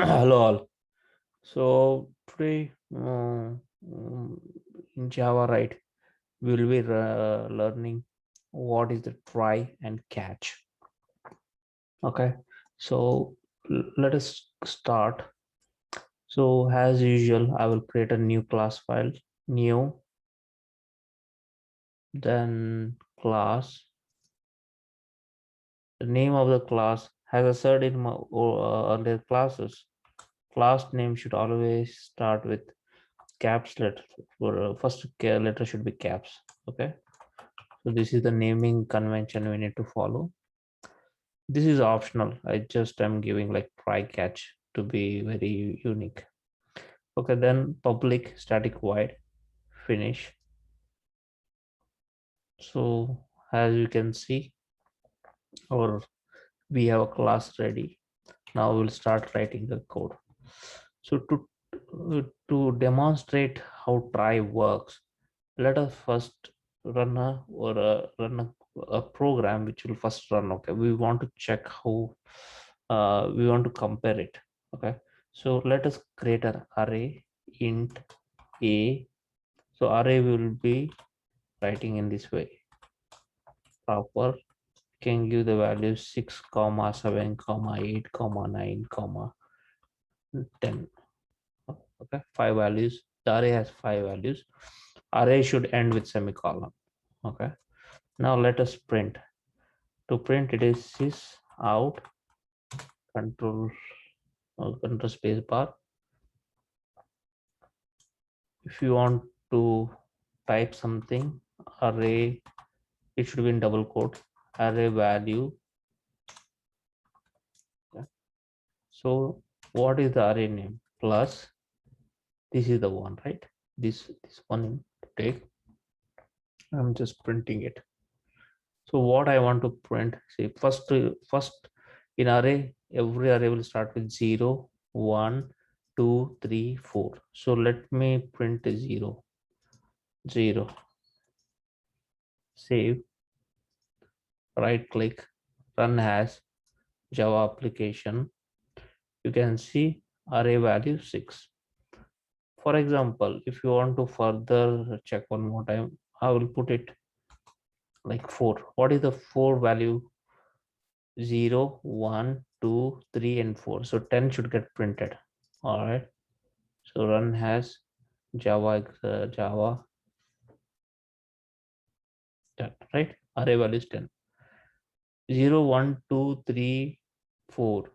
Hello all. So today in Java, right, we will be learning what is the try and catch. Okay, so let us start. So as usual, I will create a new class file, new, then class. The name of the class has a certain earlier classes. Class name should always start with caps letter. First letter should be caps. Okay, so this is the naming convention we need to follow. This is optional. I just am giving like try catch to be very unique. Okay, then public static void finish. So as you can see, or we have a class ready. Now we'll start writing the code. So to demonstrate how try works, let us first run a program which will first run. Okay, we want to check how we want to compare it. Okay, so let us create an array int a. So array will be writing in this way: proper, can give the values 6 comma 7 comma 8 comma 9 comma 10. Okay, 5 values. The array has 5 values. Array should end with semicolon. Okay, now let us print. To print it is sys out control control space bar. If you want to type something, array, it should be in double quote, array value. Okay. So what is the array name? Plus, this is the one, right? This one to take. I'm just printing it. So what I want to print, see, first in array, every array will start with 0, 1, 2, 3, 4. So let me print 0, 0. Save, right click, run as Java application. You can see array value 6. For example, if you want to further check one more time, I will put it like 4. What is the 4 value? 0, 1, 2, 3, and 4. So 10 should get printed. All right. So run has Java 10, right? Array value is 10. 0, 1, 2, 3, 4.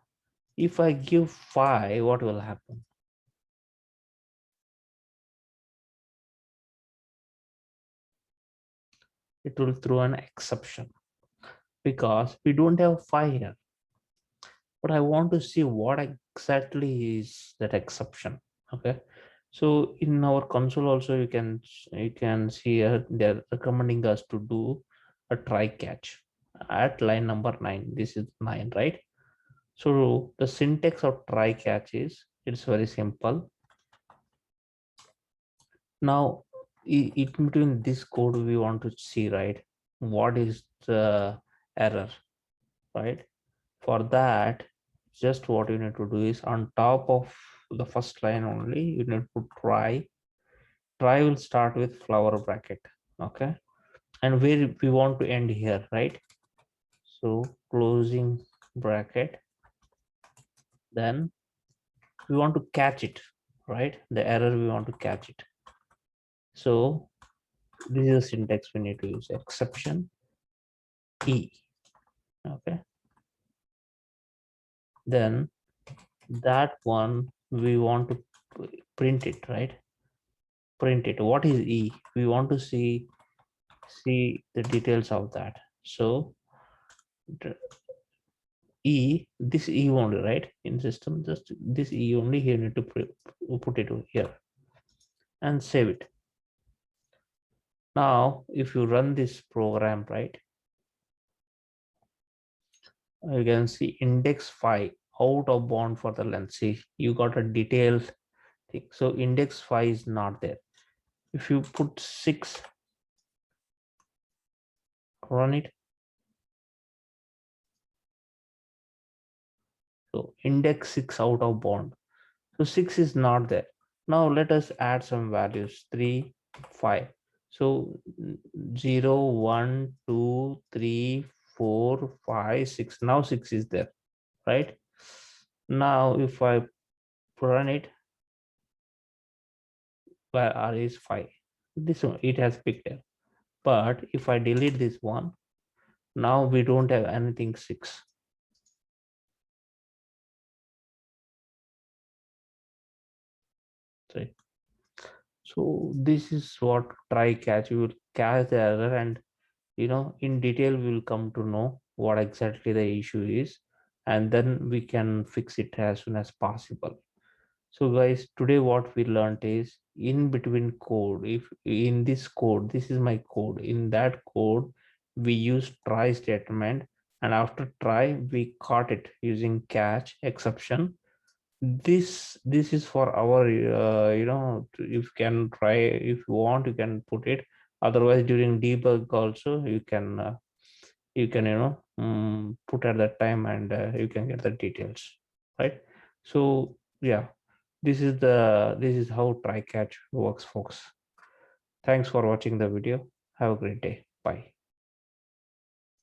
If I give 5, what will happen? It will throw an exception because we don't have 5 here. But I want to see what exactly is that exception. Okay. So in our console also you can see they're recommending us to do a try catch at line number 9. This is 9, right? So the syntax of try catch is, it's very simple. Now in between this code we want to see, right, what is the error, right? For that, just what you need to do is on top of the first line only, you need to try. Try will start with flower bracket. Okay, and where we want to end here, right? So closing bracket, then we want to catch it, right? The error we want to catch it. So this is a syntax we need to use: exception E. Okay, then that one we want to print it, right? Print it. What is E? We want to see the details of that. So E, this E only, right? In system, just this E only, here need to put it here and save it. Now if you run this program, right, you can see index 5 out of bound for the length. See, you got a detailed thing. So index 5 is not there. If you put 6, run it. So index 6 out of bound. So 6 is not there. Now let us add some values, 3, 5. So 0, 1, 2, 3, 4, 5, 6. Now 6 is there, right? Now if I run it, where R is 5. This one, it has picked it. But if I delete this one, now we don't have anything 6. Right. So this is what try catch. We will catch the error, and in detail we will come to know what exactly the issue is, and then we can fix it as soon as possible. So guys, today what we learned is, in between code, if in this code, this is my code, in that code we use try statement, and after try we caught it using catch exception. This is for our if you can try, if you want you can put it. Otherwise during debug also you can put at that time, and you can get the details, right? So yeah, this is how try catch works, folks. Thanks for watching the video. Have a great day. Bye.